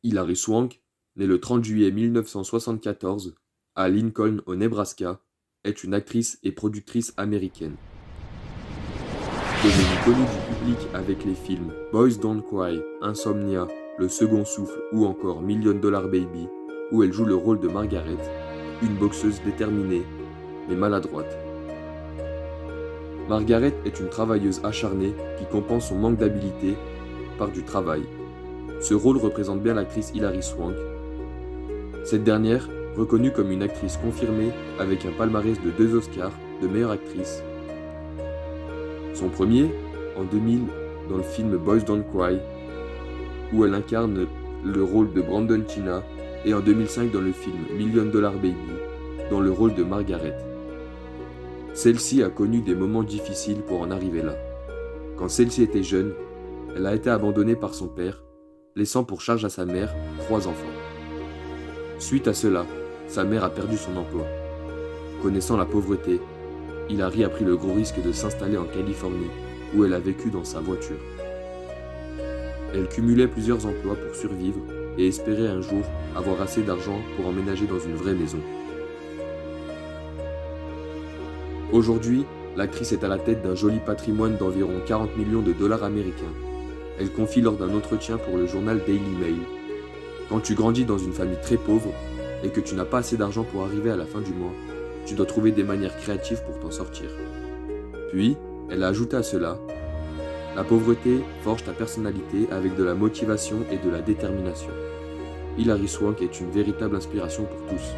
Hilary Swank, née le 30 juillet 1974 à Lincoln au Nebraska, est une actrice et productrice américaine. Devenue connue du public avec les films Boys Don't Cry, Insomnia, Le Second Souffle ou encore Million Dollar Baby, où elle joue le rôle de Margaret, une boxeuse déterminée mais maladroite. Margaret est une travailleuse acharnée qui compense son manque d'habileté par du travail. Ce rôle représente bien l'actrice Hilary Swank. Cette dernière, reconnue comme une actrice confirmée avec un palmarès de 2 Oscars de meilleure actrice. Son premier, en 2000, dans le film Boys Don't Cry, où elle incarne le rôle de Brandon Teena, et en 2005 dans le film Million Dollar Baby, dans le rôle de Margaret. Celle-ci a connu des moments difficiles pour en arriver là. Quand celle-ci était jeune, elle a été abandonnée par son père, laissant pour charge à sa mère 3 enfants. Suite à cela, sa mère a perdu son emploi. Connaissant la pauvreté, Hilary a pris le gros risque de s'installer en Californie, où elle a vécu dans sa voiture. Elle cumulait plusieurs emplois pour survivre et espérait un jour avoir assez d'argent pour emménager dans une vraie maison. Aujourd'hui, l'actrice est à la tête d'un joli patrimoine d'environ 40 millions de dollars américains. Elle confie lors d'un entretien pour le journal Daily Mail: quand tu grandis dans une famille très pauvre et que tu n'as pas assez d'argent pour arriver à la fin du mois, tu dois trouver des manières créatives pour t'en sortir. Puis, elle a ajouté à cela: la pauvreté forge ta personnalité avec de la motivation et de la détermination. Hilary Swank est une véritable inspiration pour tous.